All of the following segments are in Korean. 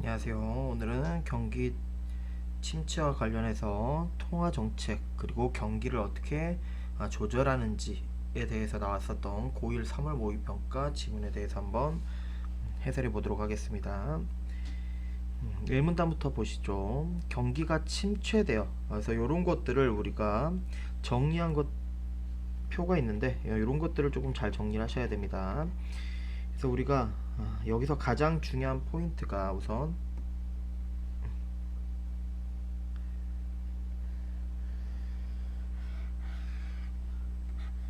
안녕하세요. 오늘은 경기 침체와 관련해서 통화 정책 그리고 경기를 어떻게 조절하는지에 대해서 나왔었던 고1 3월 모의평가 지문에 대해서 한번 해설해 보도록 하겠습니다. 1문단부터 보시죠. 경기가 침체되어. 그래서 이런 것들을 우리가 정리한 것 표가 있는데 이런 것들을 조금 잘 정리를 하셔야 됩니다. 그래서 우리가 여기서 가장 중요한 포인트가 우선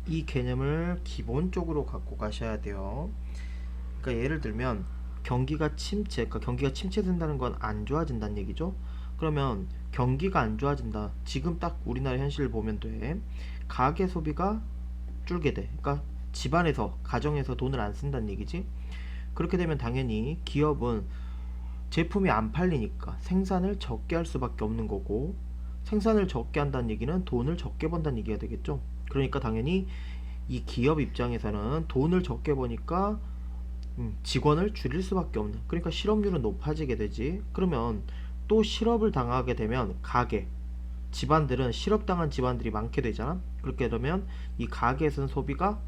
이 개념을 기본적으로 갖고 가셔야 돼요. 그러니까 예를 들면 경기가 침체, 그러니까 경기가 침체된다는 건 안 좋아진다는 얘기죠. 그러면 경기가 안 좋아진다. 지금 딱 우리나라 현실을 보면 돼. 가계 소비가 줄게 돼. 그러니까 집안에서, 가정에서 돈을 안 쓴다는 얘기지. 그렇게 되면 당연히 기업은 제품이 안 팔리니까 생산을 적게 할 수밖에 없는 거고, 생산을 적게 한다는 얘기는 돈을 적게 번다는 얘기가 되겠죠. 그러니까 당연히 이 기업 입장에서는 돈을 적게 버니까 직원을 줄일 수밖에 없는, 그러니까 실업률은 높아지게 되지. 그러면 또 실업을 당하게 되면 가게 집안들은 실업당한 집안들이 많게 되잖아. 그렇게 되면 이 가게에서는 소비가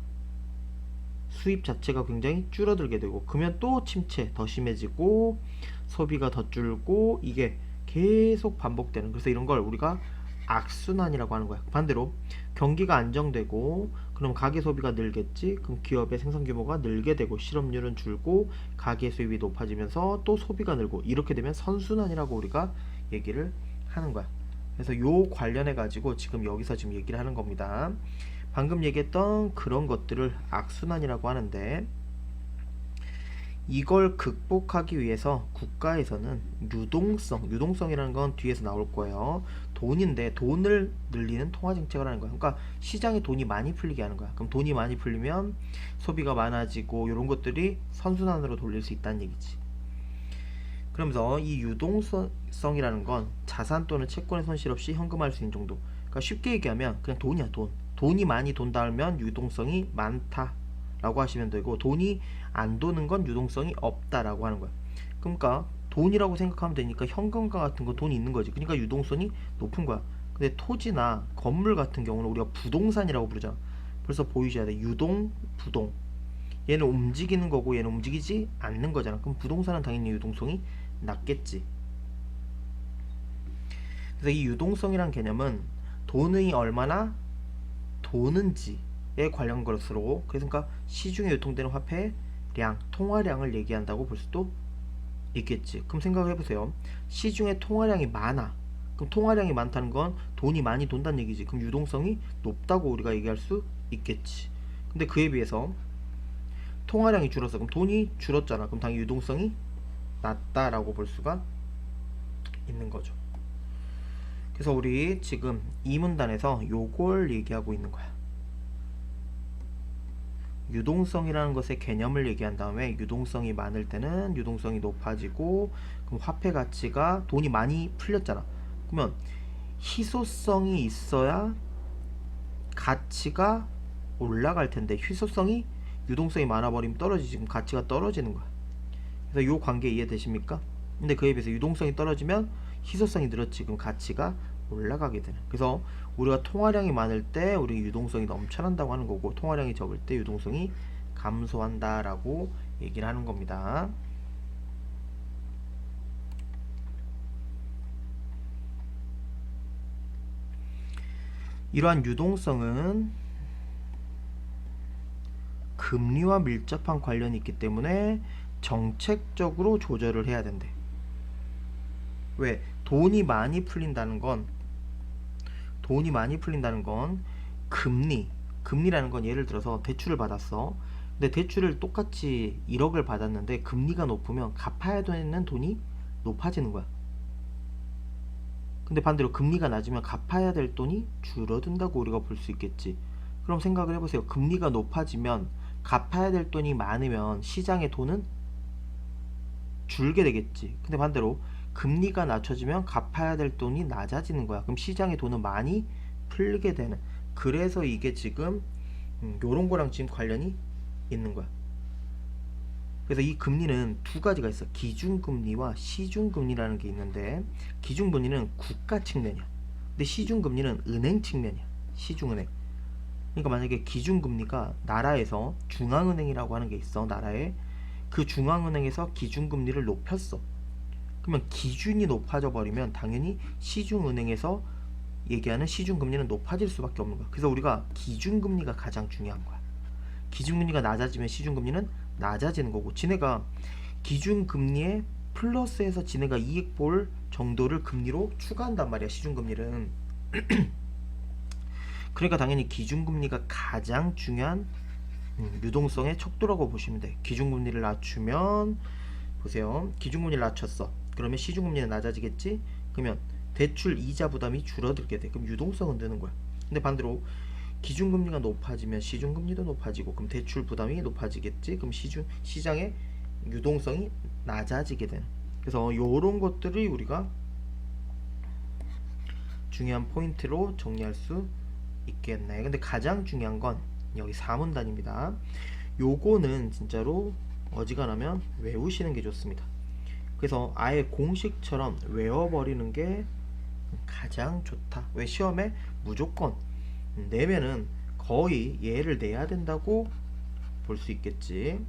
수입 자체가 굉장히 줄어들게 되고, 그러면 또 침체 더 심해지고 소비가 더 줄고, 이게 계속 반복되는, 그래서 이런 걸 우리가 악순환이라고 하는 거야. 반대로 경기가 안정되고 그럼 가계 소비가 늘겠지. 그럼 기업의 생산 규모가 늘게 되고 실업률은 줄고 가계 수입이 높아지면서 또 소비가 늘고, 이렇게 되면 선순환이라고 우리가 얘기를 하는 거야. 그래서 요 관련해 가지고 지금 여기서 지금 얘기를 하는 겁니다. 방금 얘기했던 그런 것들을 악순환이라고 하는데, 이걸 극복하기 위해서 국가에서는 유동성이라는 건 뒤에서 나올 거예요. 돈인데 돈을 늘리는 통화 정책을 하는 거야. 그러니까 시장에 돈이 많이 풀리게 하는 거야. 그럼 돈이 많이 풀리면 소비가 많아지고 이런 것들이 선순환으로 돌릴 수 있다는 얘기지. 그러면서 이 유동성이라는 건 자산 또는 채권의 손실 없이 현금화할 수 있는 정도. 그러니까 쉽게 얘기하면 그냥 돈이야, 돈. 돈이 많이 돈다면 유동성이 많다라고 하시면 되고, 돈이 안 도는 건 유동성이 없다라고 하는 거야. 그러니까 돈이라고 생각하면 되니까 현금과 같은 거 돈이 있는 거지. 그러니까 유동성이 높은 거야. 근데 토지나 건물 같은 경우는 우리가 부동산이라고 부르잖아. 그래서 보이셔야 돼. 유동, 부동. 얘는 움직이는 거고 얘는 움직이지 않는 거잖아. 그럼 부동산은 당연히 유동성이 낮겠지. 그래서 이 유동성이란 개념은 돈이 얼마나 도는지에 관련 것으로, 그러니까 시중에 유통되는 화폐의 량, 통화량을 얘기한다고 볼 수도 있겠지. 그럼 생각을 해보세요. 시중에 통화량이 많아. 그럼 통화량이 많다는 건 돈이 많이 돈다는 얘기지. 그럼 유동성이 높다고 우리가 얘기할 수 있겠지. 근데 그에 비해서 통화량이 줄었어. 그럼 돈이 줄었잖아. 그럼 당연히 유동성이 낮다라고 볼 수가 있는 거죠. 그래서 우리 지금 이 문단에서 요걸 얘기하고 있는 거야. 유동성이라는 것의 개념을 얘기한 다음에 유동성이 많을 때는 유동성이 높아지고, 그럼 화폐 가치가 돈이 많이 풀렸잖아. 그러면 희소성이 있어야 가치가 올라갈 텐데, 희소성이 유동성이 많아버리면 떨어지지. 그럼 가치가 떨어지는 거야. 그래서 요 관계 이해되십니까? 근데 그에 비해서 유동성이 떨어지면 희소성이 늘었지. 그럼 가치가 올라가게 되는. 그래서 우리가 통화량이 많을 때 우리 유동성이 넘쳐난다고 하는 거고, 통화량이 적을 때 유동성이 감소한다라고 얘기를 하는 겁니다. 이러한 유동성은 금리와 밀접한 관련이 있기 때문에 정책적으로 조절을 해야 된대. 왜? 돈이 많이 풀린다는 건 금리라는 건, 예를 들어서 대출을 받았어. 근데 대출을 똑같이 1억을 받았는데 금리가 높으면 갚아야 되는 돈이 높아지는 거야. 근데 반대로 금리가 낮으면 갚아야 될 돈이 줄어든다고 우리가 볼 수 있겠지. 그럼 생각을 해보세요. 금리가 높아지면 갚아야 될 돈이 많으면 시장의 돈은 줄게 되겠지. 근데 반대로 금리가 낮춰지면 갚아야 될 돈이 낮아지는 거야. 그럼 시장의 돈은 많이 풀리게 되는. 그래서 이게 지금 요런 거랑 지금 관련이 있는 거야. 그래서 이 금리는 두 가지가 있어. 기준금리와 시중금리라는 게 있는데, 기준금리는 국가 측면이야. 근데 시중금리는 은행 측면이야. 시중은행. 그러니까 만약에 기준금리가 나라에서 중앙은행이라고 하는 게 있어. 나라에 그 중앙은행에서 기준금리를 높였어. 그러면 기준이 높아져 버리면 당연히 시중은행에서 얘기하는 시중금리는 높아질 수밖에 없는 거야. 그래서 우리가 기준금리가 가장 중요한 거야. 기준금리가 낮아지면 시중금리는 낮아지는 거고, 지네가 기준금리에 플러스해서 지네가 이익 볼 정도를 금리로 추가한단 말이야. 시중금리는. 그러니까 당연히 기준금리가 가장 중요한 유동성의 척도라고 보시면 돼. 기준금리를 낮추면, 보세요, 기준금리를 낮췄어. 그러면 시중금리는 낮아지겠지. 그러면 대출 이자 부담이 줄어들게 돼. 그럼 유동성은 느는 거야. 근데 반대로 기준금리가 높아지면 시중금리도 높아지고, 그럼 대출 부담이 높아지겠지. 그럼 시장의 유동성이 낮아지게 되는. 그래서 이런 것들이 우리가 중요한 포인트로 정리할 수 있겠네. 근데 가장 중요한 건 여기 사문단입니다. 요거는 진짜로 어지간하면 외우시는 게 좋습니다. 그래서 아예 공식처럼 외워버리는 게 가장 좋다. 왜? 시험에 무조건 내면은 거의 얘를 내야 된다고 볼 수 있겠지.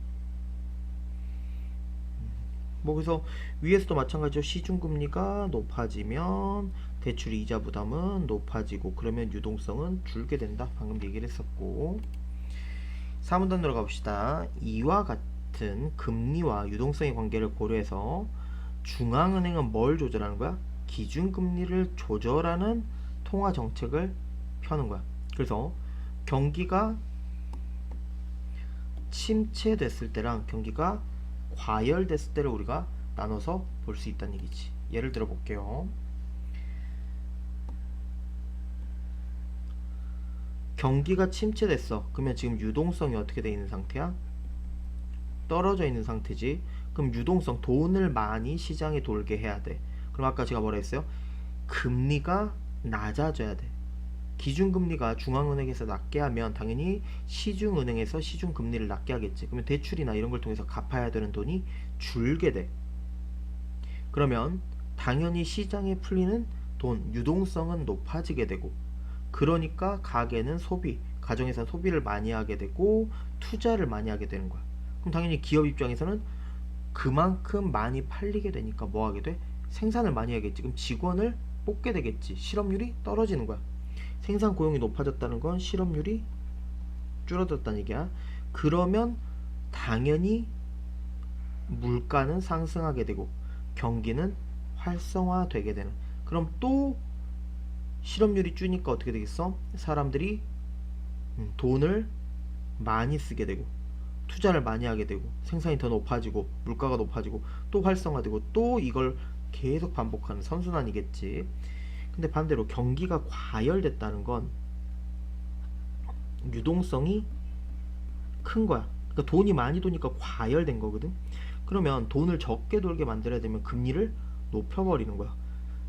뭐 그래서 위에서도 마찬가지로 시중금리가 높아지면 대출 이자 부담은 높아지고, 그러면 유동성은 줄게 된다. 방금 얘기를 했었고. 4문단으로 가봅시다. 이와 같은 금리와 유동성의 관계를 고려해서 중앙은행은 뭘 조절하는 거야? 기준금리를 조절하는 통화정책을 펴는 거야. 그래서 경기가 침체됐을 때랑 경기가 과열됐을 때를 우리가 나눠서 볼 수 있다는 얘기지. 예를 들어 볼게요. 경기가 침체됐어. 그러면 지금 유동성이 어떻게 돼 있는 상태야? 떨어져 있는 상태지. 그럼 유동성, 돈을 많이 시장에 돌게 해야 돼. 그럼 아까 제가 뭐라 했어요? 금리가 낮아져야 돼. 기준금리가 중앙은행에서 낮게 하면 당연히 시중은행에서 시중금리를 낮게 하겠지. 그러면 대출이나 이런 걸 통해서 갚아야 되는 돈이 줄게 돼. 그러면 당연히 시장에 풀리는 돈, 유동성은 높아지게 되고, 그러니까 가게는 소비, 가정에서는 소비를 많이 하게 되고 투자를 많이 하게 되는 거야. 그럼 당연히 기업 입장에서는 그만큼 많이 팔리게 되니까 뭐 하게 돼? 생산을 많이 하겠지. 그럼 직원을 뽑게 되겠지. 실업률이 떨어지는 거야. 생산 고용이 높아졌다는 건 실업률이 줄어들었다는 얘기야. 그러면 당연히 물가는 상승하게 되고 경기는 활성화되게 되는. 그럼 또 실업률이 줄니까 어떻게 되겠어? 사람들이 돈을 많이 쓰게 되고 투자를 많이 하게 되고 생산이 더 높아지고 물가가 높아지고 또 활성화되고 또 이걸 계속 반복하는 선순환이겠지. 근데 반대로 경기가 과열됐다는 건 유동성이 큰 거야. 그러니까 돈이 많이 도니까 과열된 거거든. 그러면 돈을 적게 돌게 만들어야 되면 금리를 높여버리는 거야.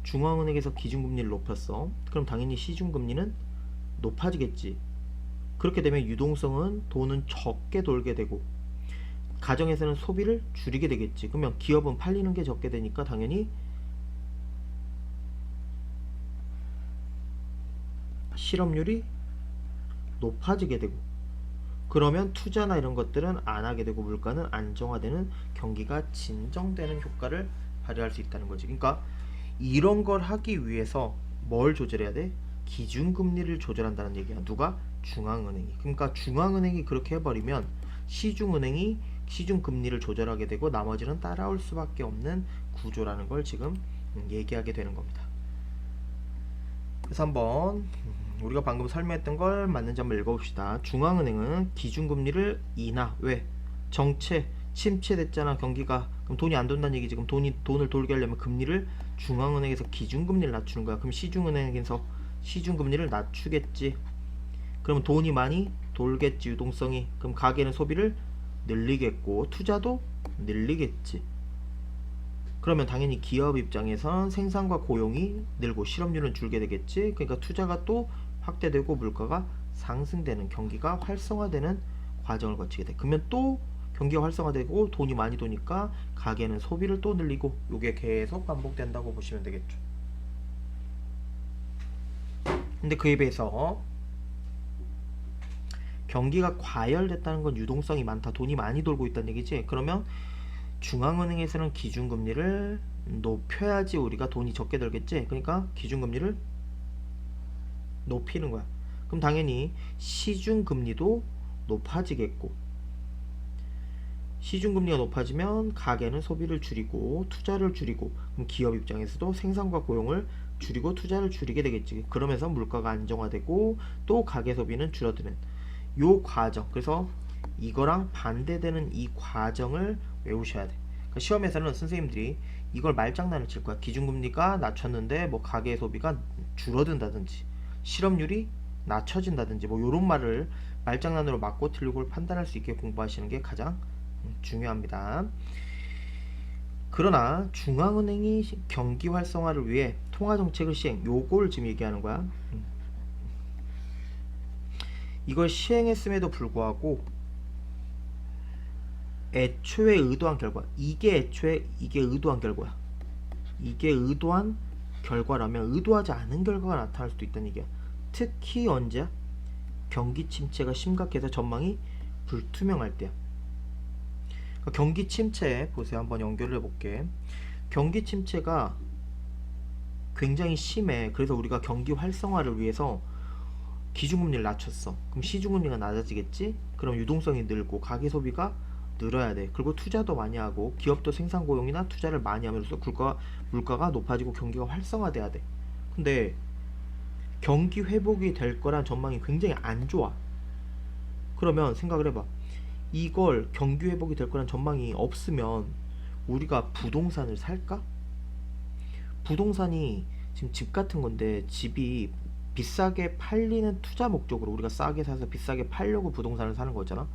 중앙은행에서 기준금리를 높였어. 그럼 당연히 시중금리는 높아지겠지. 그렇게 되면 유동성은 돈은 적게 돌게 되고 가정에서는 소비를 줄이게 되겠지. 그러면 기업은 팔리는 게 적게 되니까 당연히 실업률이 높아지게 되고, 그러면 투자나 이런 것들은 안 하게 되고 물가는 안정화되는, 경기가 진정되는 효과를 발휘할 수 있다는 거지. 그러니까 이런 걸 하기 위해서 뭘 조절해야 돼? 기준금리를 조절한다는 얘기야. 누가? 중앙은행이. 그러니까 중앙은행이 그렇게 해버리면 시중은행이 시중금리를 조절하게 되고 나머지는 따라올 수밖에 없는 구조라는 걸 지금 얘기하게 되는 겁니다. 그래서 한번 우리가 방금 설명했던 걸 맞는지 한번 읽어봅시다. 중앙은행은 기준금리를 인하, 왜? 정체, 침체됐잖아 경기가. 그럼 돈이 안 돈다는 얘기지. 그럼 돈을 돌게 하려면 금리를 중앙은행에서 기준금리를 낮추는 거야. 그럼 시중은행에서 시중금리를 낮추겠지. 그러면 돈이 많이 돌겠지, 유동성이. 그럼 가게는 소비를 늘리겠고 투자도 늘리겠지. 그러면 당연히 기업 입장에선 생산과 고용이 늘고 실업률은 줄게 되겠지. 그러니까 투자가 또 확대되고 물가가 상승되는, 경기가 활성화되는 과정을 거치게 돼. 그러면 또 경기가 활성화되고 돈이 많이 도니까 가게는 소비를 또 늘리고, 요게 계속 반복된다고 보시면 되겠죠. 근데 그에 비해서 경기가 과열됐다는 건 유동성이 많다, 돈이 많이 돌고 있다는 얘기지. 그러면 중앙은행에서는 기준금리를 높여야지 우리가 돈이 적게 들겠지. 그러니까 기준금리를 높이는 거야. 그럼 당연히 시중금리도 높아지겠고, 시중금리가 높아지면 가게는 소비를 줄이고 투자를 줄이고, 그럼 기업 입장에서도 생산과 고용을 줄이고 투자를 줄이게 되겠지. 그러면서 물가가 안정화되고 또 가계 소비는 줄어드는 요 과정. 그래서 이거랑 반대되는 이 과정을 외우셔야 돼. 그러니까 시험에서는 선생님들이 이걸 말장난을 칠 거야. 기준금리가 낮췄는데 뭐 가계 소비가 줄어든다든지 실업률이 낮춰진다든지 뭐 요런 말을 말장난으로 맞고 틀리고를 판단할 수 있게 공부하시는 게 가장 중요합니다. 그러나 중앙은행이 경기 활성화를 위해 통화정책을 시행, 요걸 지금 얘기하는 거야. 이걸 시행했음에도 불구하고 애초에 의도한 결과, 이게 의도한 결과야. 이게 의도한 결과라면 의도하지 않은 결과가 나타날 수도 있다는 얘기야. 특히 언제야? 경기 침체가 심각해서 전망이 불투명할 때야. 경기 침체 보세요. 한번 연결을 해볼게. 경기 침체가 굉장히 심해. 그래서 우리가 경기 활성화를 위해서 기준금리를 낮췄어. 그럼 시중금리가 낮아지겠지? 그럼 유동성이 늘고 가계 소비가 늘어야 돼. 그리고 투자도 많이 하고 기업도 생산 고용이나 투자를 많이 하면서 물가가 높아지고 경기가 활성화돼야 돼. 근데 경기 회복이 될 거란 전망이 굉장히 안 좋아. 그러면 생각을 해봐. 이걸 경기 회복이 될 거란 전망이 없으면 우리가 부동산을 살까? 부동산이 지금 집 같은 건데, 집이 비싸게 팔리는 투자 목적으로 우리가 싸게 사서 비싸게 팔려고 부동산을 사는 거잖아.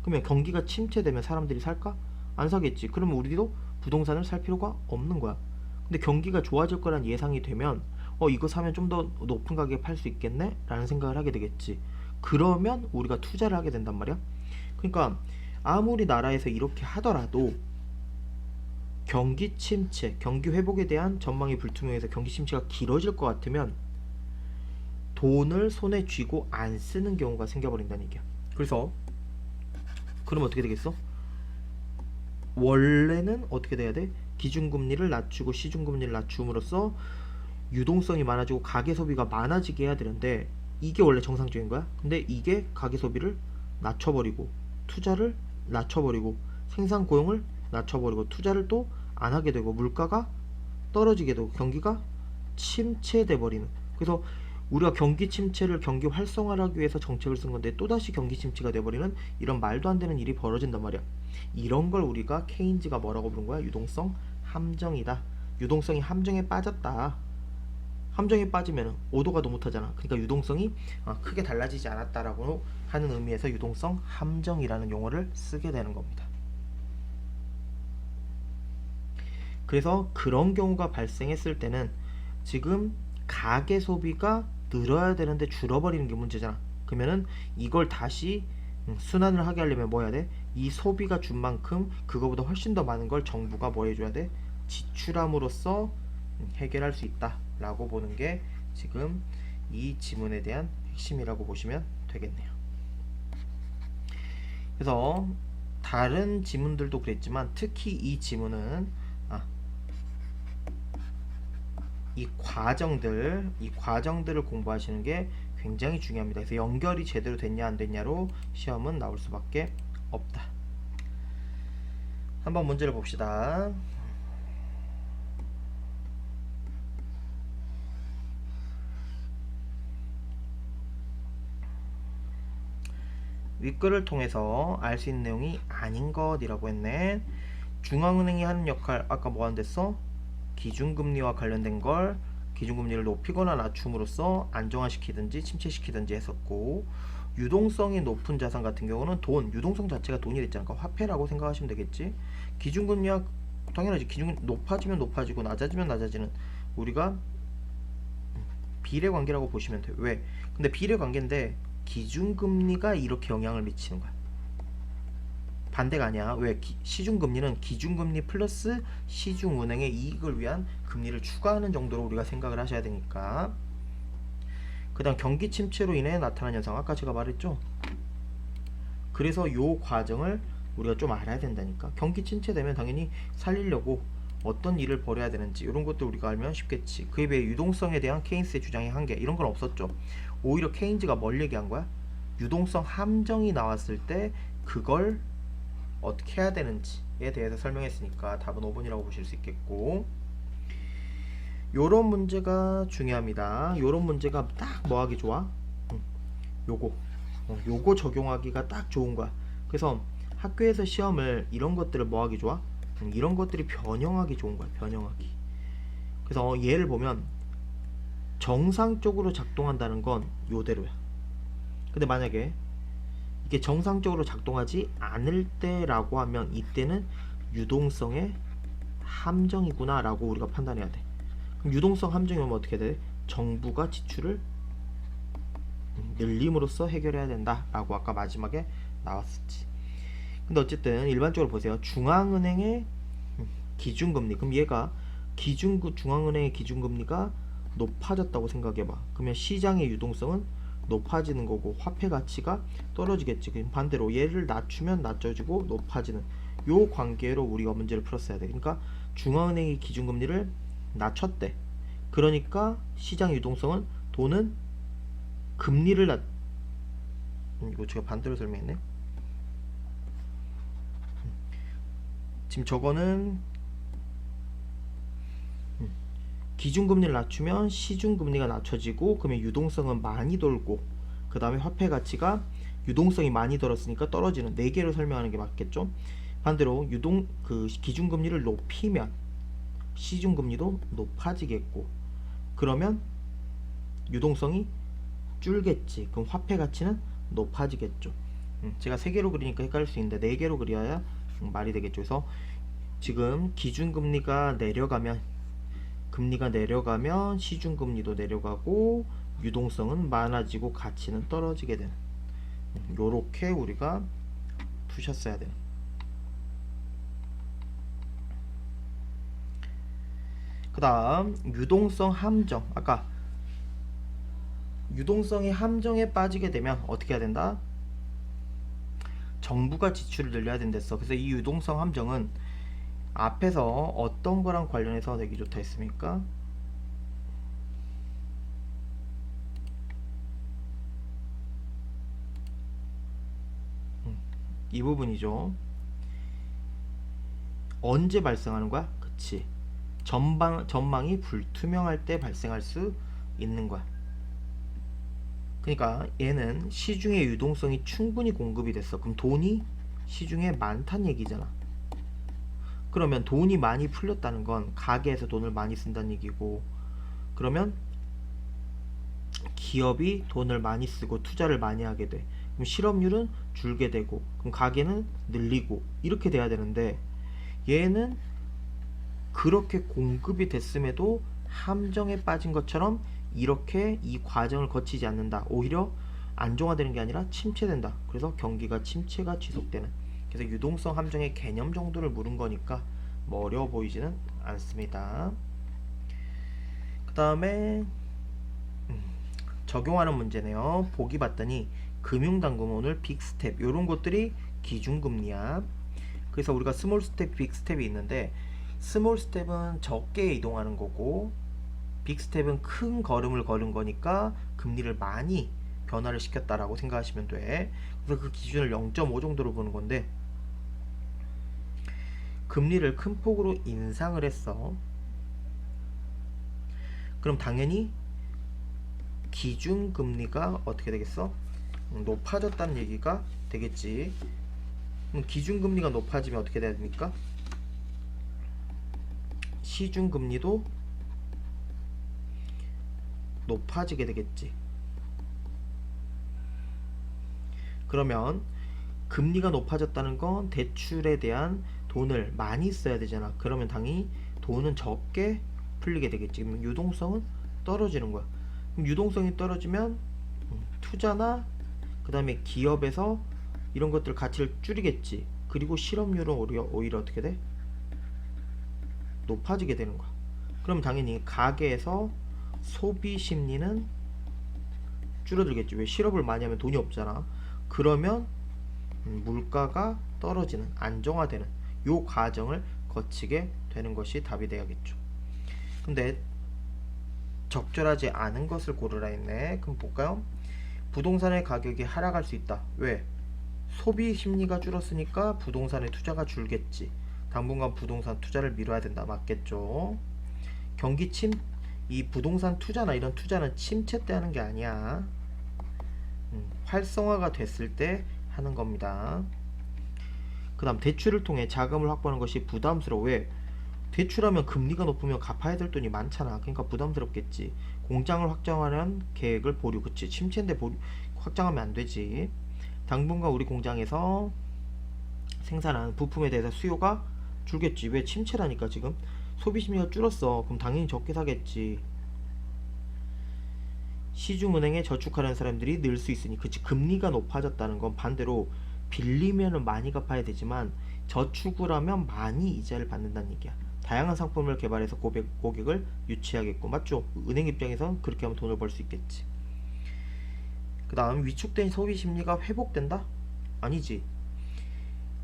그러면 경기가 침체되면 사람들이 살까? 안 사겠지. 그러면 우리도 부동산을 살 필요가 없는 거야. 근데 경기가 좋아질 거란 예상이 되면 이거 사면 좀 더 높은 가격에 팔 수 있겠네? 라는 생각을 하게 되겠지. 그러면 우리가 투자를 하게 된단 말이야. 그러니까 아무리 나라에서 이렇게 하더라도 경기 침체, 경기 회복에 대한 전망이 불투명해서 경기 침체가 길어질 것 같으면 돈을 손에 쥐고 안 쓰는 경우가 생겨버린다는 얘기야. 그래서 그럼 어떻게 되겠어? 원래는 어떻게 돼야 돼? 기준금리를 낮추고 시중금리를 낮춤으로써 유동성이 많아지고 가계 소비가 많아지게 해야 되는데, 이게 원래 정상적인 거야. 근데 이게 가계 소비를 낮춰버리고 투자를 낮춰버리고 생산 고용을 낮춰버리고 투자를 또 안 하게 되고 물가가 떨어지게 되고 경기가 침체돼 버리는. 그래서 우리가 경기 침체를 경기 활성화를 하기 위해서 정책을 쓴 건데 또다시 경기 침체가 돼버리는 이런 말도 안 되는 일이 벌어진단 말이야. 이런 걸 우리가 케인즈가 뭐라고 부른 거야? 유동성 함정이다. 유동성이 함정에 빠졌다. 함정에 빠지면 오도가도 못하잖아. 그러니까 유동성이 크게 달라지지 않았다라고 하는 의미에서 유동성 함정이라는 용어를 쓰게 되는 겁니다. 그래서 그런 경우가 발생했을 때는 지금 가계 소비가 늘어야 되는데 줄어버리는 게 문제잖아. 그러면은 이걸 다시 순환을 하게 하려면 뭐 해야 돼? 이 소비가 준 만큼 그거보다 훨씬 더 많은 걸 정부가 뭐 해줘야 돼? 지출함으로써 해결할 수 있다 라고 보는 게 지금 이 지문에 대한 핵심이라고 보시면 되겠네요. 그래서 다른 지문들도 그랬지만 특히 이 지문은 이 과정들을 공부하시는 게 굉장히 중요합니다. 그래서 연결이 제대로 됐냐 안 됐냐로 시험은 나올 수밖에 없다. 한번 문제를 봅시다. 윗글을 통해서 알 수 있는 내용이 아닌 것이라고 했네. 중앙은행이 하는 역할, 아까 뭐 한댔어? 기준금리와 관련된 걸 기준금리를 높이거나 낮춤으로써 안정화시키든지 침체시키든지 했었고, 유동성이 높은 자산 같은 경우는 유동성 자체가 돈이 됐잖아. 그러니까 화폐라고 생각하시면 되겠지. 기준금리와 당연하지. 기준금리 높아지면 높아지고 낮아지면 낮아지는 우리가 비례관계라고 보시면 돼. 왜? 근데 비례관계인데 기준금리가 이렇게 영향을 미치는 거야. 반대가 아니야. 왜? 시중금리는 기준금리 플러스 시중은행의 이익을 위한 금리를 추가하는 정도로 우리가 생각을 하셔야 되니까. 그 다음 경기 침체로 인해 나타난 현상, 아까 제가 말했죠. 그래서 요 과정을 우리가 좀 알아야 된다니까. 경기 침체되면 당연히 살리려고 어떤 일을 벌여야 되는지 이런 것도 우리가 알면 쉽겠지. 그에 비해 유동성에 대한 케인스의 주장의 한계 이런 건 없었죠. 오히려 케인즈가 뭘 얘기한 거야? 유동성 함정이 나왔을 때 그걸 어떻게 해야 되는지에 대해서 설명했으니까 답은 5번이라고 보실 수 있겠고, 요런 문제가 중요합니다. 요런 문제가 딱 뭐 하기 좋아? 요거 요거 적용하기가 딱 좋은 거야. 그래서 학교에서 시험을 이런 것들을 뭐 하기 좋아? 이런 것들이 변형하기 좋은 거야. 변형하기. 그래서 예를 보면 정상적으로 작동한다는 건 요대로야. 근데 만약에 이게 정상적으로 작동하지 않을 때라고 하면 이때는 유동성의 함정이구나 라고 우리가 판단해야 돼. 그럼 유동성 함정이 오면 어떻게 돼? 정부가 지출을 늘림으로써 해결해야 된다 라고 아까 마지막에 나왔었지. 근데 어쨌든 일반적으로 보세요. 중앙은행의 기준금리, 그럼 얘가 중앙은행의 기준금리가 높아졌다고 생각해봐. 그러면 시장의 유동성은 높아지는 거고 화폐 가치가 떨어지겠지. 그럼 반대로 얘를 낮추면 낮아지고 높아지는 요 관계로 우리가 문제를 풀었어야 돼. 그러니까 중앙은행이 기준금리를 낮췄대. 그러니까 시장 유동성은 돈은 금리를 이거 제가 반대로 설명했네. 지금 저거는 기준금리를 낮추면 시중금리가 낮춰지고 그러면 유동성은 많이 돌고 그 다음에 화폐 가치가 유동성이 많이 들었으니까 떨어지는, 4개로 설명하는 게 맞겠죠. 반대로 기준금리를 높이면 시중금리도 높아지겠고 그러면 유동성이 줄겠지. 그럼 화폐 가치는 높아지겠죠. 제가 3개로 그리니까 헷갈릴 수 있는데 4개로 그려야 말이 되겠죠. 그래서 지금 기준금리가 내려가면 시중금리도 내려가고 유동성은 많아지고 가치는 떨어지게 되는, 요렇게 우리가 푸셨어야 되는. 그 다음 유동성 함정, 아까 유동성이 함정에 빠지게 되면 어떻게 해야 된다? 정부가 지출을 늘려야 된댔어. 그래서 이 유동성 함정은 앞에서 어떤 거랑 관련해서 되기 좋다 했습니까? 이 부분이죠. 언제 발생하는 거야? 그치. 전망이 불투명할 때 발생할 수 있는 거야. 그러니까 얘는 시중에 유동성이 충분히 공급이 됐어. 그럼 돈이 시중에 많다는 얘기잖아. 그러면 돈이 많이 풀렸다는 건 가게에서 돈을 많이 쓴다는 얘기고, 그러면 기업이 돈을 많이 쓰고 투자를 많이 하게 돼. 그럼 실업률은 줄게 되고 그럼 가게는 늘리고 이렇게 돼야 되는데, 얘는 그렇게 공급이 됐음에도 함정에 빠진 것처럼 이렇게 이 과정을 거치지 않는다. 오히려 안정화되는 게 아니라 침체된다. 그래서 경기가 침체가 지속되는. 그래서 유동성 함정의 개념 정도를 물은 거니까 뭐 어려워 보이지는 않습니다. 그 다음에 적용하는 문제네요. 보기 봤더니 금융당국은 오늘 빅스텝 요런 것들이 기준금리야. 그래서 우리가 스몰 스텝, 빅 스텝이 있는데, 스몰 스텝은 적게 이동하는 거고 빅 스텝은 큰 걸음을 걸은 거니까 금리를 많이 변화를 시켰다라고 생각하시면 돼. 그래서 그 기준을 0.5 정도로 보는 건데, 금리를 큰 폭으로 인상을 했어. 그럼 당연히 기준금리가 어떻게 되겠어? 높아졌다는 얘기가 되겠지. 그럼 기준금리가 높아지면 어떻게 돼야 됩니까? 시중금리도 높아지게 되겠지. 그러면 금리가 높아졌다는 건 대출에 대한 돈을 많이 써야 되잖아. 그러면 당연히 돈은 적게 풀리게 되겠지. 그럼 유동성은 떨어지는 거야. 그럼 유동성이 떨어지면 투자나 그 다음에 기업에서 이런 것들 가치를 줄이겠지. 그리고 실업률은 오히려 어떻게 돼? 높아지게 되는 거야. 그럼 당연히 가계에서 소비 심리는 줄어들겠지. 왜? 실업을 많이 하면 돈이 없잖아. 그러면 물가가 떨어지는, 안정화되는 요 과정을 거치게 되는 것이 답이 되야겠죠. 근데 적절하지 않은 것을 고르라 했네. 그럼 볼까요? 부동산의 가격이 하락할 수 있다. 왜? 소비 심리가 줄었으니까 부동산의 투자가 줄겠지. 당분간 부동산 투자를 미뤄야 된다. 맞겠죠? 경기 침, 이 부동산 투자나 이런 투자는 침체 때 하는 게 아니야. 활성화가 됐을 때 하는 겁니다. 그 다음 대출을 통해 자금을 확보하는 것이 부담스러워. 왜? 대출하면 금리가 높으면 갚아야 될 돈이 많잖아. 그러니까 부담스럽겠지. 공장을 확장하려는 계획을 보류. 그치? 침체인데 확장하면 안 되지. 당분간 우리 공장에서 생산한 부품에 대해서 수요가 줄겠지. 왜? 침체라니까 지금. 소비 심리가 줄었어. 그럼 당연히 적게 사겠지. 시중은행에 저축하는 사람들이 늘 수 있으니. 그치? 금리가 높아졌다는 건 반대로 빌리면은 많이 갚아야 되지만 저축을 하면 많이 이자를 받는다는 얘기야. 다양한 상품을 개발해서 고객을 유치하겠고. 맞죠? 은행 입장에선 그렇게 하면 돈을 벌 수 있겠지. 그 다음 위축된 소비 심리가 회복된다? 아니지.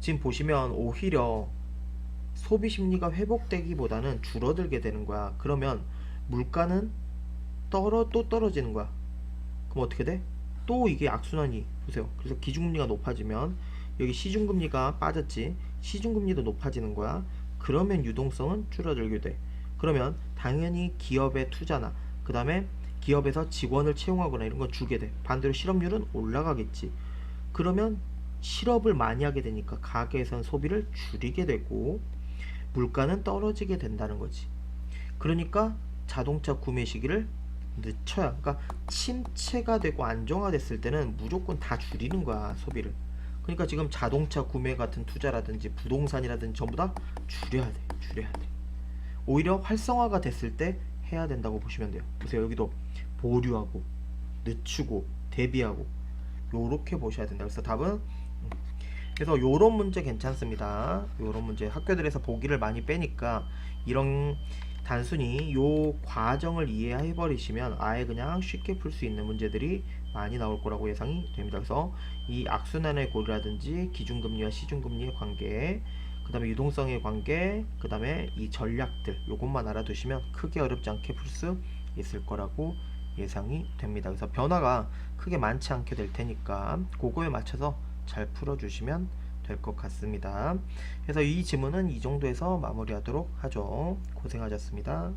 지금 보시면 오히려 소비 심리가 회복되기보다는 줄어들게 되는 거야. 그러면 물가는 또 떨어지는 거야. 그럼 어떻게 돼? 또 이게 악순환이 보세요. 그래서 기준금리가 높아지면 여기 시중금리가 빠졌지. 시중금리도 높아지는 거야. 그러면 유동성은 줄어들게 돼. 그러면 당연히 기업의 투자나 그 다음에 기업에서 직원을 채용하거나 이런 건 줄게 돼. 반대로 실업률은 올라가겠지. 그러면 실업을 많이 하게 되니까 가게에선 소비를 줄이게 되고 물가는 떨어지게 된다는 거지. 그러니까 자동차 구매 시기를 늦춰야. 그러니까 침체가 되고 안정화됐을 때는 무조건 다 줄이는 거야, 소비를. 그러니까 지금 자동차 구매 같은 투자라든지 부동산이라든지 전부 다 줄여야 돼. 줄여야 돼. 오히려 활성화가 됐을 때 해야 된다고 보시면 돼요. 보세요. 여기도 보류하고 늦추고 대비하고 요렇게 보셔야 된다. 그래서 답은 그래서 요런 문제 괜찮습니다. 요런 문제 학교들에서 보기를 많이 빼니까 이런 단순히 요 과정을 이해해 버리시면 아예 그냥 쉽게 풀 수 있는 문제들이 많이 나올 거라고 예상이 됩니다. 그래서 이 악순환의 고리라든지 기준금리와 시중금리의 관계, 그 다음에 유동성의 관계, 그 다음에 이 전략들 요것만 알아두시면 크게 어렵지 않게 풀 수 있을 거라고 예상이 됩니다. 그래서 변화가 크게 많지 않게 될 테니까 그거에 맞춰서 잘 풀어주시면 될 것 같습니다. 그래서 이 지문은 이 정도에서 마무리하도록 하죠. 고생하셨습니다.